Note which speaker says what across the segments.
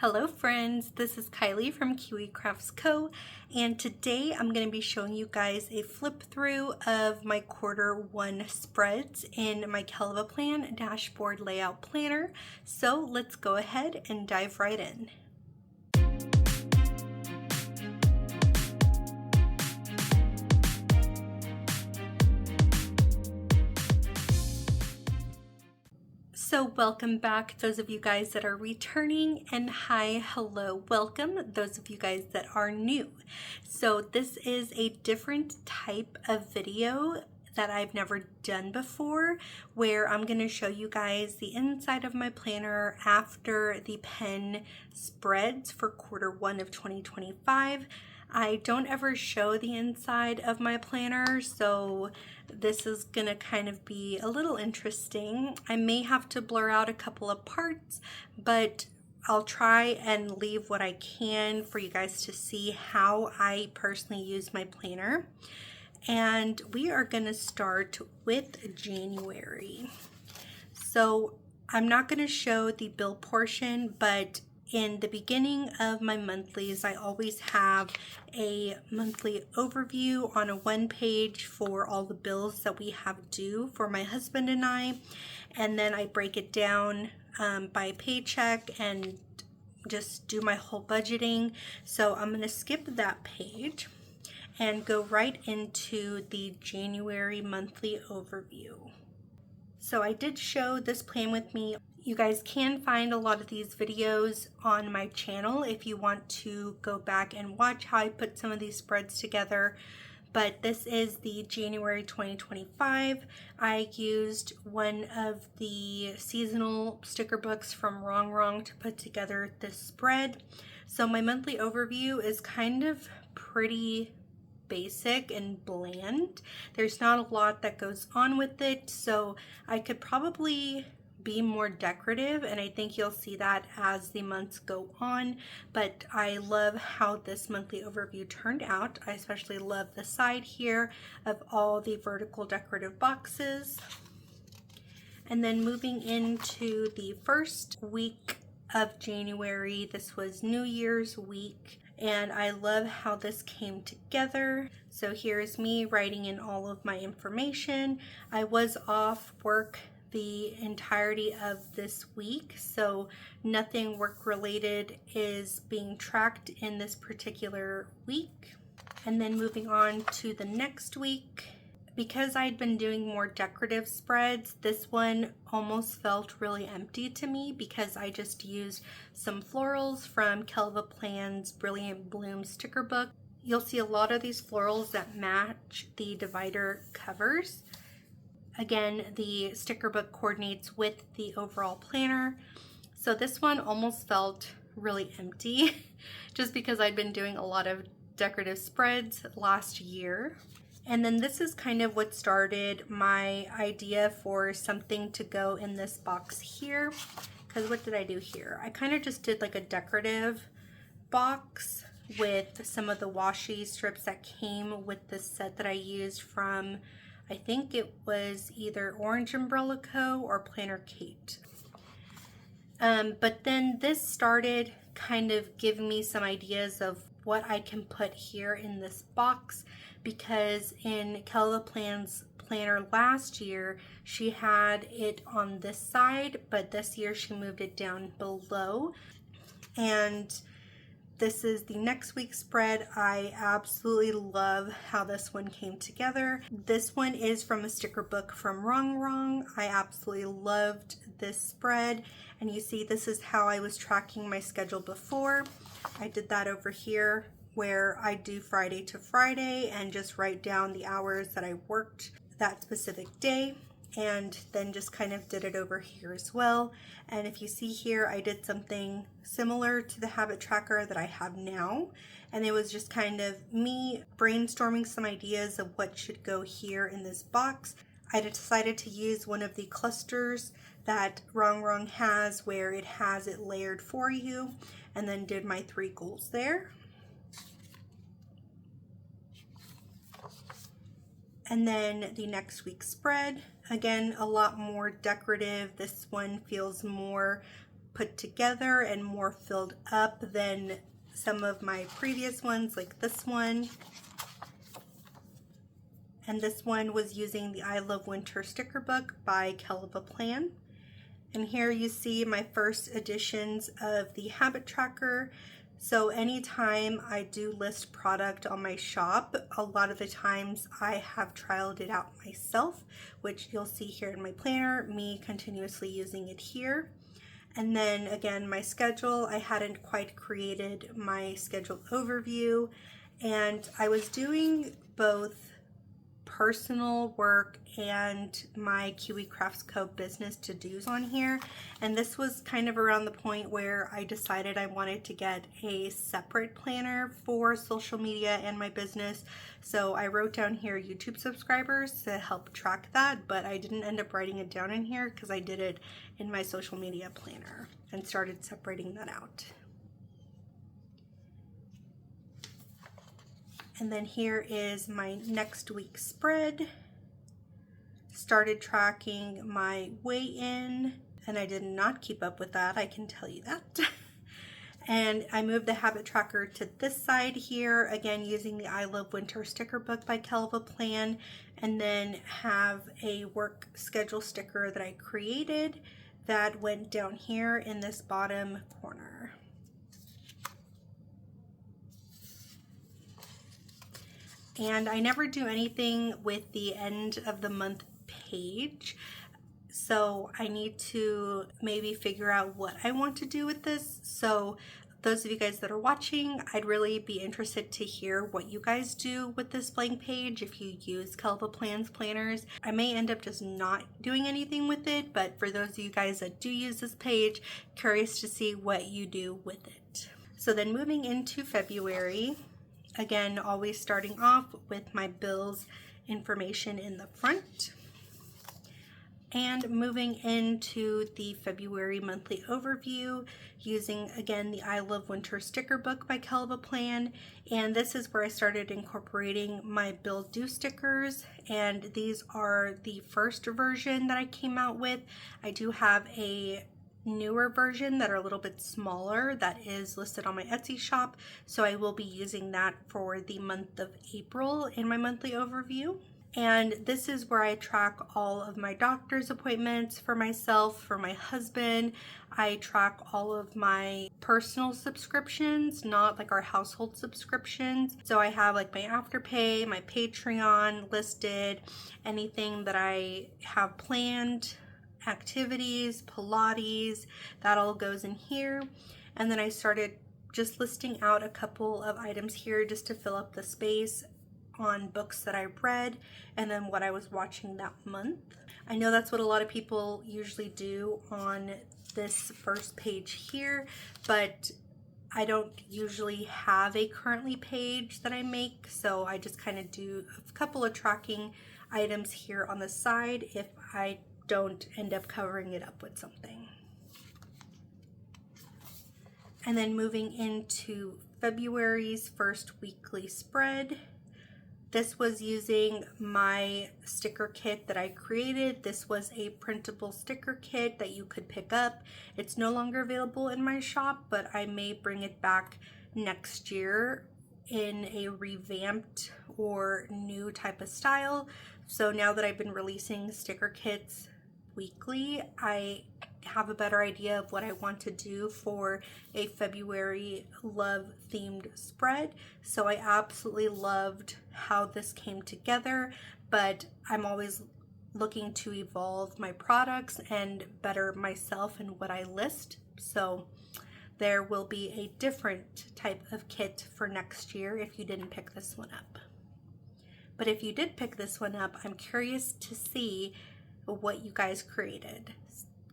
Speaker 1: Hello friends, this is Kylie from Kiwi Crafts Co. And today I'm going to be showing you guys a flip through of my Q1 spreads in my KellofaPlan Dashboard Layout Planner. So let's go ahead and dive right in. So welcome back, those of you guys that are returning, and hi, hello, welcome, those of you guys that are new. So this is a different type of video that I've never done before, where I'm going to show you guys the inside of my planner after the pen spreads for Q1 of 2025. I don't ever show the inside of my planner, so this is gonna kind of be a little interesting. I may have to blur out a couple of parts, but I'll try and leave what I can for you guys to see how I personally use my planner. And we are gonna start with January. So I'm not gonna show the bill portion, but in the beginning of my monthlies, I always have a monthly overview on a one page for all the bills that we have due for my husband and I. And then I break it down by paycheck and just do my whole budgeting. So I'm going to skip that page and go right into the January monthly overview. So I did show this plan with me. You guys can find a lot of these videos on my channel if you want to go back and watch how I put some of these spreads together. But this is the January 2025. I used one of the seasonal sticker books from Wrong to put together this spread. So my monthly overview is kind of pretty basic and bland. There's not a lot that goes on with it, so I could probably be more decorative, and I think you'll see that as the months go on. But I love how this monthly overview turned out. I especially love the side here of all the vertical decorative boxes. And then moving into the first week of January, this was New Year's week, and I love how this came together. So here's me writing in all of my information. I was off work the entirety of this week, so nothing work related is being tracked in this particular week. And then moving on to the next week, because I'd been doing more decorative spreads, this one almost felt really empty to me because I just used some florals from KellofaPlan's Brilliant Bloom sticker book. You'll see a lot of these florals that match the divider covers. Again, the sticker book coordinates with the overall planner. So this one almost felt really empty just because I'd been doing a lot of decorative spreads last year. And then this is kind of what started my idea for something to go in this box here. Because what did I do here? I kind of just did like a decorative box with some of the washi strips that came with the set that I used from, I think it was either Orange Umbrella Co. or Planner Kate. But then this started kind of giving me some ideas of what I can put here in this box, because in KellofaPlan's planner last year, she had it on this side, but this year she moved it down below. And this is the next week's spread. I absolutely love how this one came together. This one is from a sticker book from Wrong. I absolutely loved this spread. And you see, this is how I was tracking my schedule before. I did that over here where I do Friday to Friday and just write down the hours that I worked that specific day. And then just kind of did it over here as well. And if you see here, I did something similar to the habit tracker that I have now. And it was just kind of me brainstorming some ideas of what should go here in this box. I decided to use one of the clusters that Wrong has, where it has it layered for you, and then did my 3 goals there. And then the next week's spread, again, a lot more decorative. This one feels more put together and more filled up than some of my previous ones, like this one. And this one was using the I Love Winter sticker book by KellofaPlan. And here you see my first editions of the habit tracker. So anytime I do list product on my shop, a lot of the times I have trialed it out myself, which you'll see here in my planner, me continuously using it here. And then again, my schedule, I hadn't quite created my schedule overview, and I was doing both personal work and my Kiwi Crafts Co. business to-dos on here. And this was kind of around the point where I decided I wanted to get a separate planner for social media and my business. So I wrote down here YouTube subscribers to help track that, but I didn't end up writing it down in here because I did it in my social media planner and started separating that out. And then here is my next week's spread. Started tracking my weigh-in, and I did not keep up with that, I can tell you that. And I moved the habit tracker to this side here, again using the I Love Winter sticker book by KellofaPlan, and then have a work schedule sticker that I created that went down here in this bottom corner. And I never do anything with the end of the month page, so I need to maybe figure out what I want to do with this. So those of you guys that are watching, I'd really be interested to hear what you guys do with this blank page if you use KellofaPlan's planners. I may end up just not doing anything with it, but for those of you guys that do use this page, curious to see what you do with it. So then moving into February, again, always starting off with my bills information in the front, and moving into the February monthly overview using, again, the I Love Winter sticker book by KellofaPlan. And this is where I started incorporating my bill due stickers, and these are the first version that I came out with. I do have a newer version that are a little bit smaller that is listed on my Etsy shop, so I will be using that for the month of April in my monthly overview. And this is where I track all of my doctor's appointments for myself, for my husband. I track all of my personal subscriptions, not like our household subscriptions. So I have like my Afterpay, my Patreon listed, anything that I have planned, activities, Pilates, that all goes in here. And then I started just listing out a couple of items here just to fill up the space on books that I read and then what I was watching that month. I know that's what a lot of people usually do on this first page here, but I don't usually have a currently page that I make, so I just kind of do a couple of tracking items here on the side if I don't end up covering it up with something. And then moving into February's first weekly spread. This was using my sticker kit that I created. This was a printable sticker kit that you could pick up. It's no longer available in my shop, but I may bring it back next year in a revamped or new type of style. So now that I've been releasing sticker kits weekly, I have a better idea of what I want to do for a February love themed spread. So I absolutely loved how this came together, but I'm always looking to evolve my products and better myself and what I list. So there will be a different type of kit for next year if you didn't pick this one up. But if you did pick this one up, I'm curious to see what you guys created.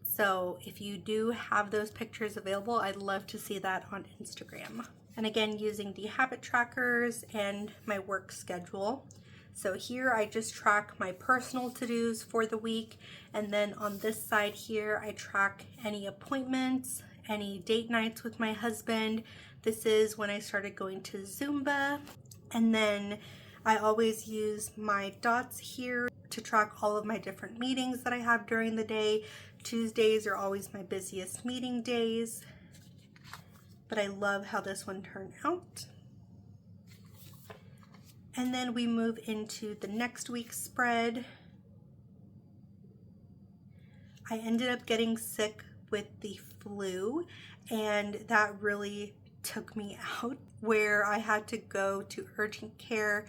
Speaker 1: So if you do have those pictures available, I'd love to see that on Instagram. And again, using the habit trackers and my work schedule. So here I just track my personal to-dos for the week. And then on this side here, I track any appointments, any date nights with my husband. This is when I started going to Zumba. And then I always use my dots here to track all of my different meetings that I have during the day Tuesdays are always my busiest meeting days, but I love how this one turned out. And then we move into the next week's spread. I ended up getting sick with the flu, and that really took me out, where I had to go to urgent care,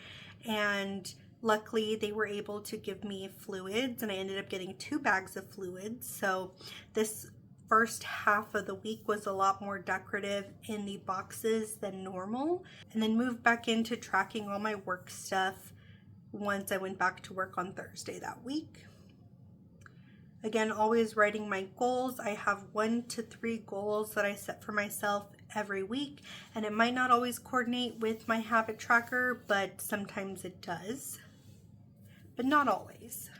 Speaker 1: and luckily they were able to give me fluids, and I ended up getting 2 bags of fluids. So this first half of the week was a lot more decorative in the boxes than normal, and then moved back into tracking all my work stuff once I went back to work on Thursday that week. Again, always writing my goals. I have 1 to 3 goals that I set for myself every week, and it might not always coordinate with my habit tracker, but sometimes it does, but not always.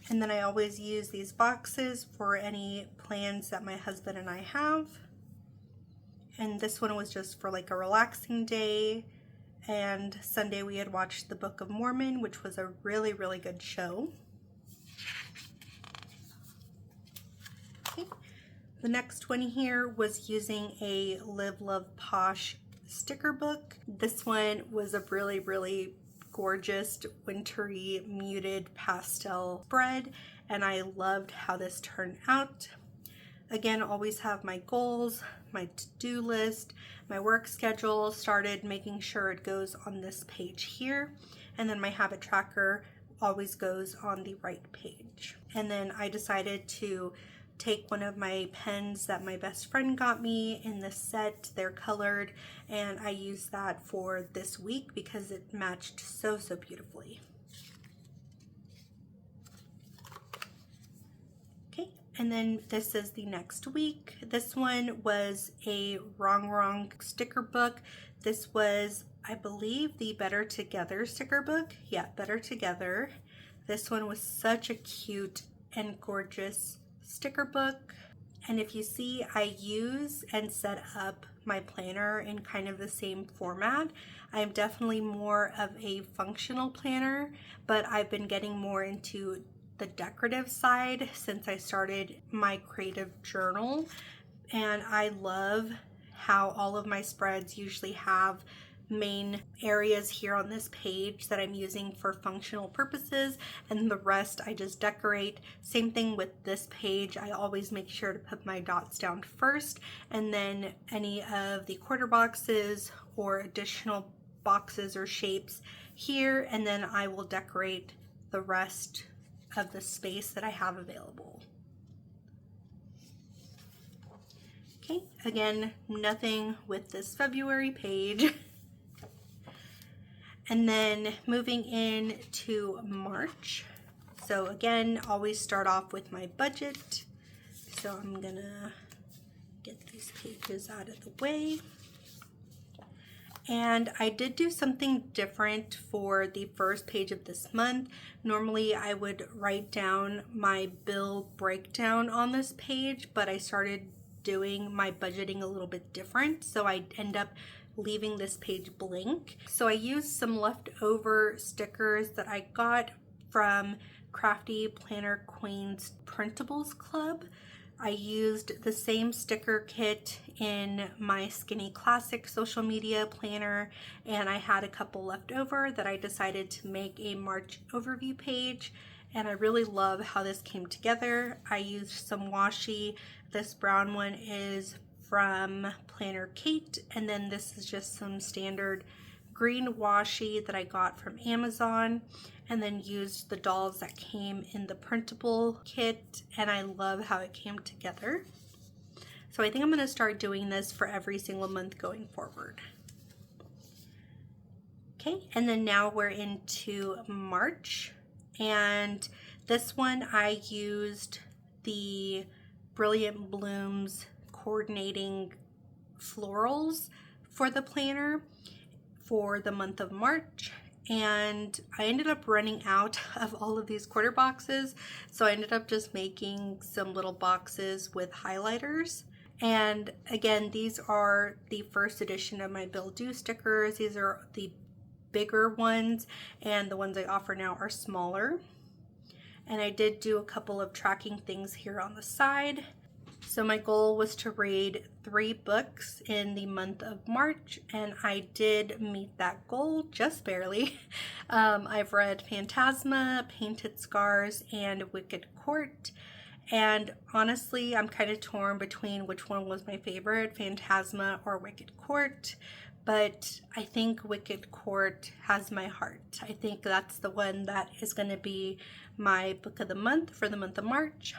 Speaker 1: And then I always use these boxes for any plans that my husband and I have. And this one was just for like a relaxing day. And Sunday we had watched the Book of Mormon, which was a really, really good show. Okay. The next one here was using a Live Love Posh sticker book. This one was a really, really gorgeous wintry muted pastel spread, and I loved how this turned out. Again, always have my goals, my to-do list, my work schedule, started making sure it goes on this page here, and then my habit tracker always goes on the right page. And then I decided to take one of my pens that my best friend got me in this set. They're colored, and I used that for this week because it matched so beautifully. Okay, and then this is the next week. This one was a wrong sticker book. This was, I believe, the Better Together sticker book. Yeah, Better Together. This one was such a cute and gorgeous sticker book, and if you see, I use and set up my planner in kind of the same format. I am definitely more of a functional planner, but I've been getting more into the decorative side since I started my creative journal, and I love how all of my spreads usually have main areas here on this page that I'm using for functional purposes, and the rest I just decorate. Same thing with this page. I always make sure to put my dots down first, and then any of the quarter boxes or additional boxes or shapes here, and then I will decorate the rest of the space that I have available. Okay, again, nothing with this February page. And then moving into March. So again, always start off with my budget. So I'm gonna get these pages out of the way. And I did do something different for the first page of this month. Normally I would write down my bill breakdown on this page, but I started doing my budgeting a little bit different. So I end up leaving this page blank. So I used some leftover stickers that I got from Crafty Planner Queen's Printables Club. I used the same sticker kit in my Skinny Classic social media planner, and I had a couple left over that I decided to make a March overview page, and I really love how this came together. I used some washi. This brown one is from Planner Kate, and then this is just some standard green washi that I got from Amazon, and then used the dolls that came in the printable kit, and I love how it came together. So I think I'm going to start doing this for every single month going forward. Okay, and then now we're into March, and this one I used the Brilliant Blooms coordinating florals for the planner for the month of March, and I ended up running out of all of these quarter boxes, so I ended up just making some little boxes with highlighters. And again, these are the first edition of my Bill Do stickers. These are the bigger ones, and the ones I offer now are smaller. and I did do a couple of tracking things here on the side. So my goal was to read 3 books in the month of March, and I did meet that goal just barely. I've read Phantasma, Painted Scars, and Wicked Court. And honestly, I'm kind of torn between which one was my favorite, Phantasma or Wicked Court. But I think Wicked Court has my heart. I think that's the one that is going to be my book of the month for the month of March.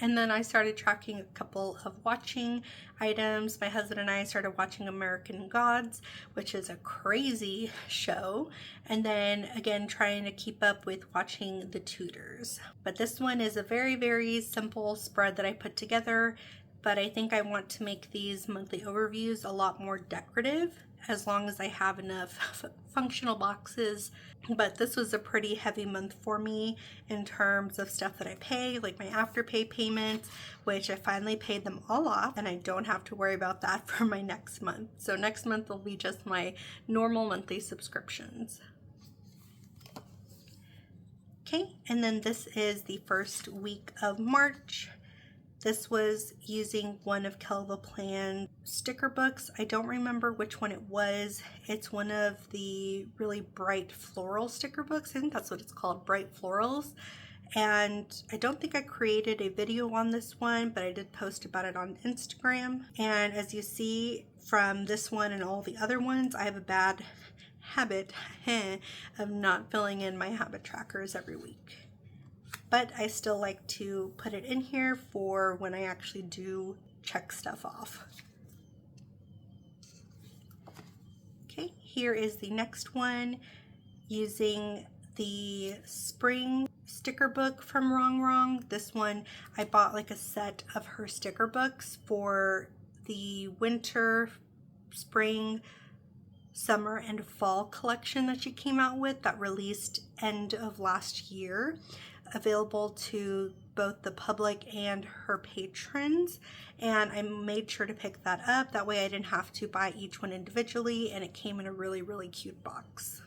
Speaker 1: And then I started tracking a couple of watching items. My husband and I started watching American Gods, which is a crazy show. And then again, trying to keep up with watching The Tudors. But this one is a very, very simple spread that I put together. But I think I want to make these monthly overviews a lot more decorative, as long as I have enough functional boxes. But this was a pretty heavy month for me in terms of stuff that I pay, like my Afterpay payments, which I finally paid them all off, and I don't have to worry about that for my next month. So next month will be just my normal monthly subscriptions. Okay, and then this is the first week of March. This was using one of KellofaPlan sticker books. I don't remember which one it was. It's one of the really bright floral sticker books. I think that's what it's called, Bright Florals. And I don't think I created a video on this one, but I did post about it on Instagram. And as you see from this one and all the other ones, I have a bad habit of not filling in my habit trackers every week. But I still like to put it in here for when I actually do check stuff off. Okay, here is the next one, using the spring sticker book from Wrong. This one, I bought like a set of her sticker books for the winter, spring, summer, and fall collection that she came out with that released end of last year. Available to both the public and her patrons, and I made sure to pick that up. That way I didn't have to buy each one individually, and it came in a really, really cute box.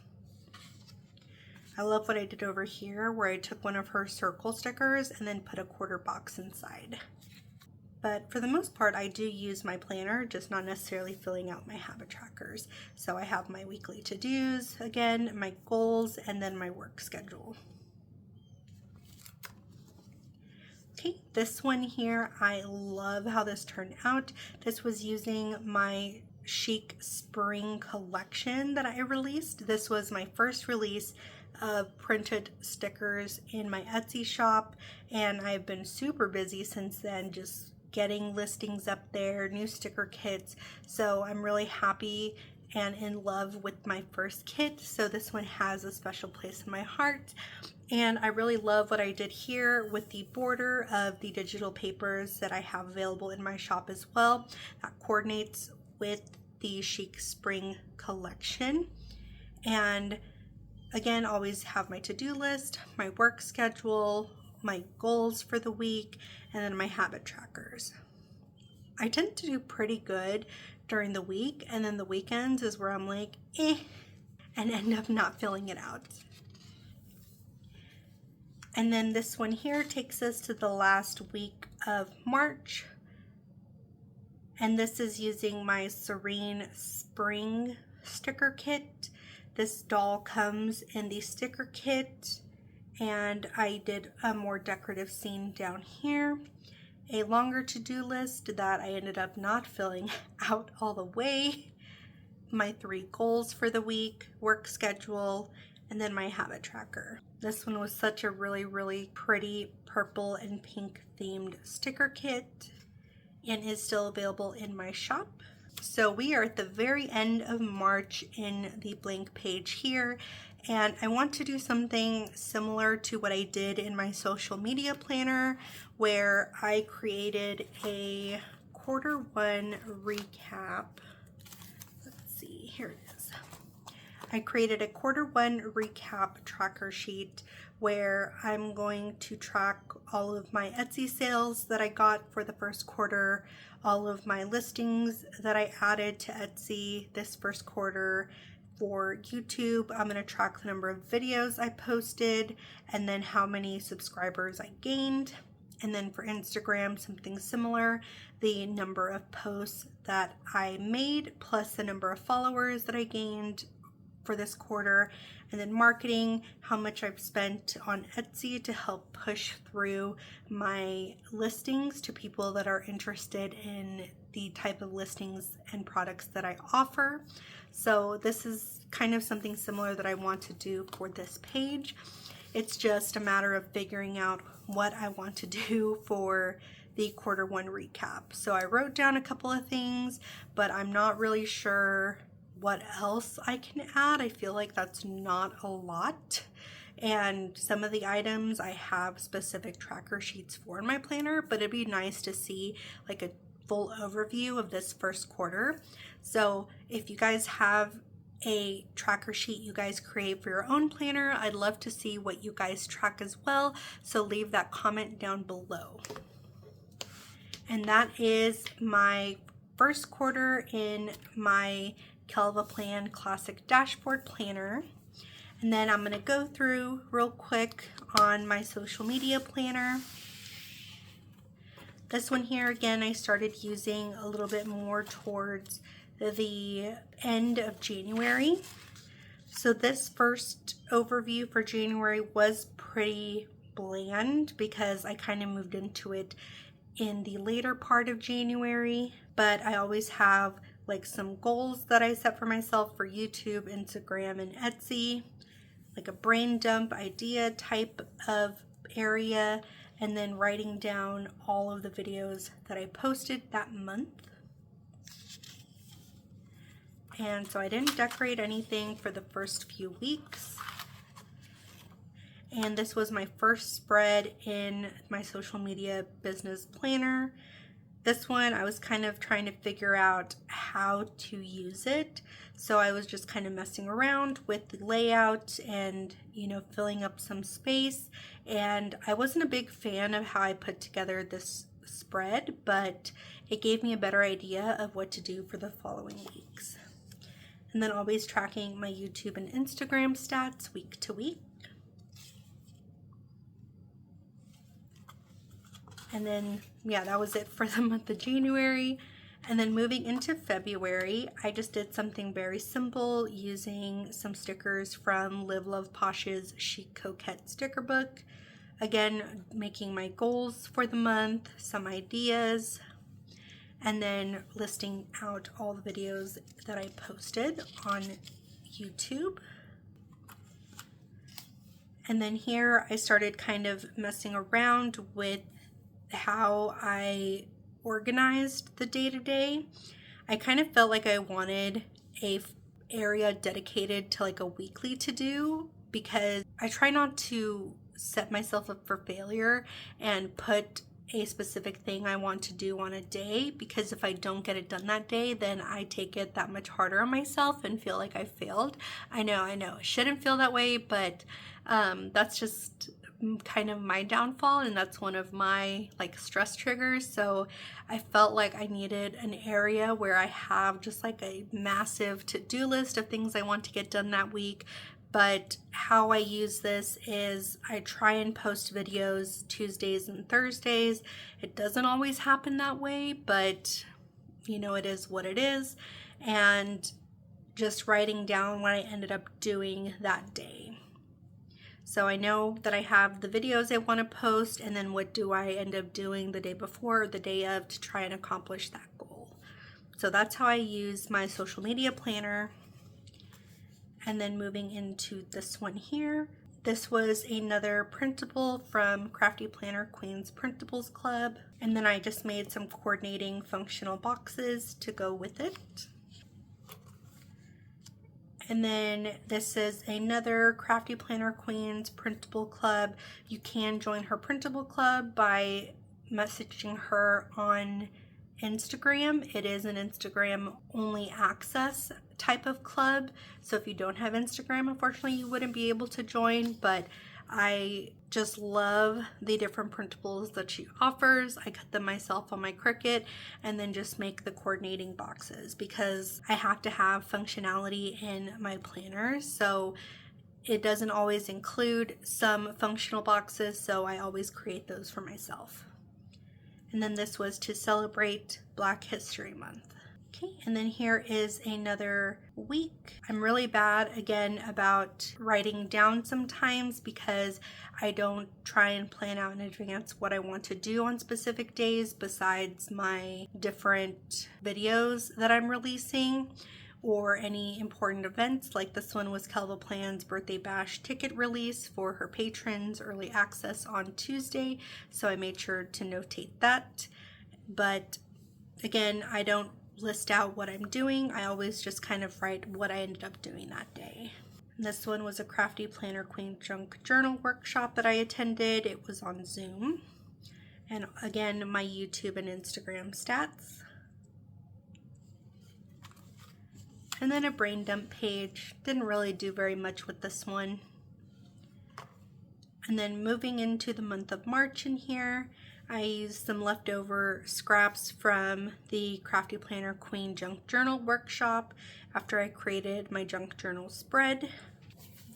Speaker 1: I love what I did over here, where I took one of her circle stickers and then put a quarter box inside. But for the most part, I do use my planner, just not necessarily filling out my habit trackers. So I have my weekly to-dos, again, my goals, and then my work schedule. Okay, this one here, I love how this turned out. This was using my Chic Spring collection that I released. This was my first release of printed stickers in my Etsy shop, and I've been super busy since then, just getting listings up there, new sticker kits. So I'm really happy and in love with my first kit. So this one has a special place in my heart. And I really love what I did here with the border of the digital papers that I have available in my shop as well. That coordinates with the Chic Spring collection. And again, always have my to-do list, my work schedule, my goals for the week, and then my habit trackers. I tend to do pretty good during the week, and then the weekends is where I'm like, and end up not filling it out. And then this one here takes us to the last week of March. And this is using my Serene Spring sticker kit. This doll comes in the sticker kit, and I did a more decorative scene down here. A longer to-do list that I ended up not filling out all the way. My 3 goals for the week, work schedule, and then my habit tracker. This one was such a really, really pretty purple and pink themed sticker kit, and is still available in my shop. So we are at the very end of March in the blank page here, and I want to do something similar to what I did in my social media planner, where I created a Q1 recap. Let's see, here it is. I created a Q1 recap tracker sheet where I'm going to track all of my Etsy sales that I got for the first quarter, all of my listings that I added to Etsy this first quarter, for YouTube, I'm going to track the number of videos I posted and then how many subscribers I gained. And then for Instagram, something similar, the number of posts that I made plus the number of followers that I gained for this quarter. And then marketing, how much I've spent on Etsy to help push through my listings to people that are interested in the type of listings and products that I offer. So this is kind of something similar that I want to do for this page. It's just a matter of figuring out what I want to do for the quarter one recap. So I wrote down a couple of things, but I'm not really sure what else I can add. I feel like that's not a lot. And some of the items I have specific tracker sheets for in my planner, but it'd be nice to see like a full overview of this first quarter. So if you guys have a tracker sheet you guys create for your own planner, I'd love to see what you guys track as well. So leave that comment down below. And that is my first quarter in my KellofaPlan Classic Dashboard Planner. And then I'm going to go through real quick on my social media planner. This one here, again, I started using a little bit more towards the end of January. So this first overview for January was pretty bland because I kind of moved into it in the later part of January, but I always have like some goals that I set for myself for YouTube, Instagram, and Etsy, like a brain dump idea type of area, and then writing down all of the videos that I posted that month. And so I didn't decorate anything for the first few weeks. And this was my first spread in my social media business planner. This one, I was kind of trying to figure out how to use it. So I was just kind of messing around with the layout and, you know, filling up some space. And I wasn't a big fan of how I put together this spread, but it gave me a better idea of what to do for the following weeks. And then always tracking my YouTube and Instagram stats week to week. And then, yeah, that was it for the month of January. And then moving into February, I just did something very simple using some stickers from Live Love Posh's Chic Coquette sticker book. Again, making my goals for the month, some ideas, and then listing out all the videos that I posted on YouTube. And then here I started kind of messing around with how I organized the day-to-day. I kind of felt like I wanted a area dedicated to like a weekly to-do, because I try not to set myself up for failure and put a specific thing I want to do on a day, because if I don't get it done that day, then I take it that much harder on myself and feel like I failed. I know, it shouldn't feel that way, but that's just kind of my downfall, and that's one of my like stress triggers. So I felt like I needed an area where I have just like a massive to-do list of things I want to get done that week. But how I use this is I try and post videos Tuesdays and Thursdays. It doesn't always happen that way, but you know, it is what it is. And just writing down what I ended up doing that day. So I know that I have the videos I want to post, and then what do I end up doing the day before or the day of to try and accomplish that goal. So that's how I use my social media planner. And then moving into this one here. This was another printable from Crafty Planner Queen's Printables Club. And then I just made some coordinating functional boxes to go with it. And then this is another Crafty Planner Queen's Printable Club. You can join her Printable Club by messaging her on Instagram. It is an Instagram only access type of club. So if you don't have Instagram, unfortunately, you wouldn't be able to join, but I just love the different printables that she offers. I cut them myself on my Cricut and then just make the coordinating boxes because I have to have functionality in my planner. So it doesn't always include some functional boxes, so I always create those for myself. And then this was to celebrate Black History Month. Okay, and then here is another week. I'm really bad again about writing down sometimes because I don't try and plan out in advance what I want to do on specific days besides my different videos that I'm releasing or any important events. Like this one was KellofaPlan's birthday bash ticket release for her patrons, early access on Tuesday, so I made sure to notate that. But again, I don't list out what I'm doing. I always just kind of write what I ended up doing that day. And this one was a Crafty Planner Queen Junk Journal workshop that I attended. It was on Zoom. And again, my YouTube and Instagram stats. And then a brain dump page. Didn't really do very much with this one. And then moving into the month of March in here, I used some leftover scraps from the Crafty Planner Queen Junk Journal workshop after I created my junk journal spread.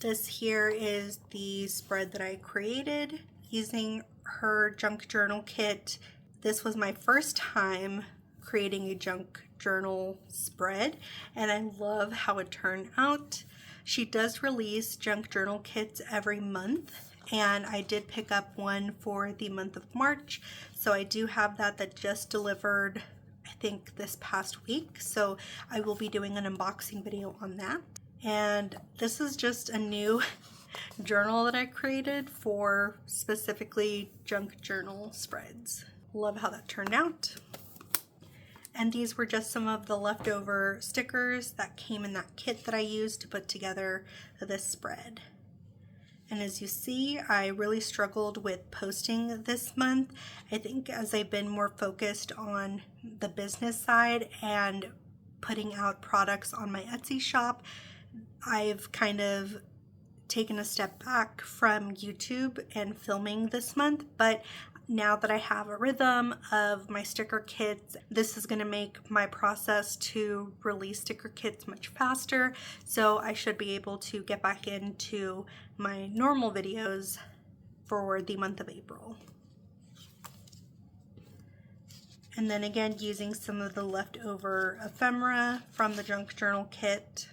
Speaker 1: This here is the spread that I created using her junk journal kit. This was my first time creating a junk journal spread, and I love how it turned out. She does release junk journal kits every month, and I did pick up one for the month of March, so I do have that just delivered, I think, this past week, so I will be doing an unboxing video on that. And this is just a new journal that I created for specifically junk journal spreads. Love how that turned out. And these were just some of the leftover stickers that came in that kit that I used to put together this spread. And as you see, I really struggled with posting this month. I think as I've been more focused on the business side and putting out products on my Etsy shop, I've kind of taken a step back from YouTube and filming this month. But now that I have a rhythm of my sticker kits, this is going to make my process to release sticker kits much faster. So I should be able to get back into my normal videos for the month of April. And then again, using some of the leftover ephemera from the junk journal kit.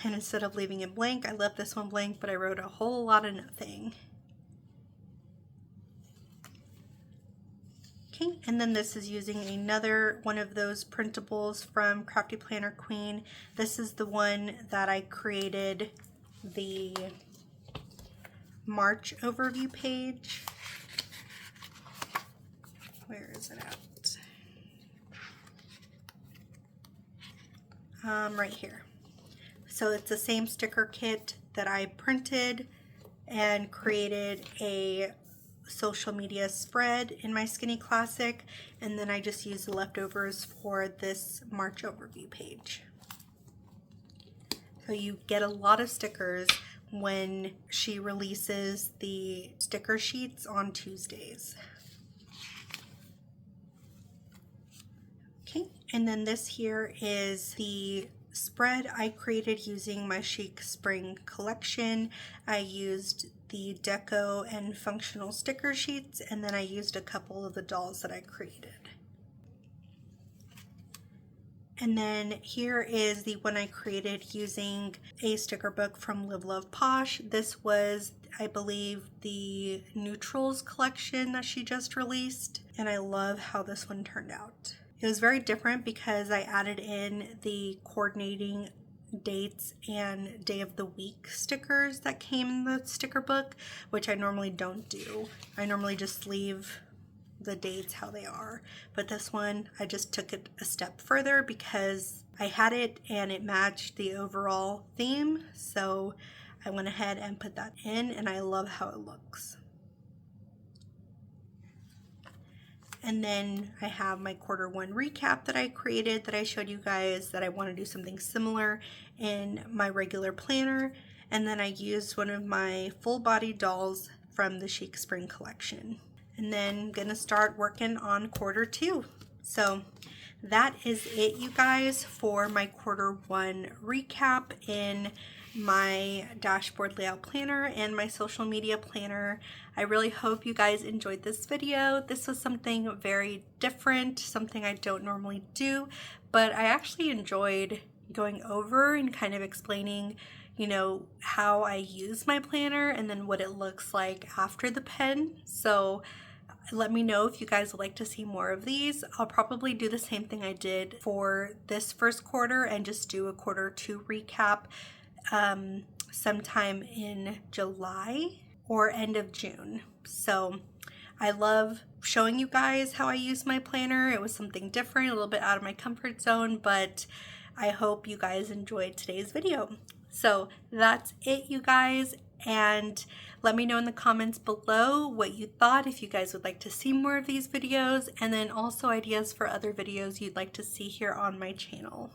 Speaker 1: And instead of leaving it blank, I left this one blank, but I wrote a whole lot of nothing. Okay, and then this is using another one of those printables from Crafty Planner Queen. This is the one that I created the March overview page. Where is it at? Right here. So it's the same sticker kit that I printed and created a social media spread in my Skinny Classic, and then I just used the leftovers for this March overview page. So you get a lot of stickers when she releases the sticker sheets on Tuesdays. Okay, and then this here is the spread I created using my Chic Spring collection. I used the deco and functional sticker sheets, and then I used a couple of the dolls that I created. And then here is the one I created using a sticker book from Live Love Posh. This was, I believe, the Neutrals collection that she just released, and I love how this one turned out. It was very different because I added in the coordinating dates and day of the week stickers that came in the sticker book, which I normally don't do. I normally just leave the dates how they are, but this one I just took it a step further because I had it and it matched the overall theme, so I went ahead and put that in, and I love how it looks. And then I have my Q1 recap that I created that I showed you guys that I want to do something similar in my regular planner. And then I used one of my full body dolls from the Chic Spring collection. And then I'm gonna start working on quarter 2. So that is it, you guys, for my quarter 1 recap in my dashboard layout planner and my social media planner. I really hope you guys enjoyed this video. This was something very different, something I don't normally do, but I actually enjoyed going over and kind of explaining, you know, how I use my planner and then what it looks like after the pen. So let me know if you guys would like to see more of these. I'll probably do the same thing I did for this first quarter and just do a quarter 2 recap sometime in July or end of June. So I love showing you guys how I use my planner. It was something different, a little bit out of my comfort zone, but I hope you guys enjoyed today's video. So that's it, you guys. And let me know in the comments below what you thought, if you guys would like to see more of these videos, and then also ideas for other videos you'd like to see here on my channel.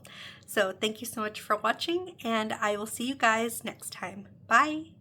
Speaker 1: So thank you so much for watching, and I will see you guys next time. Bye!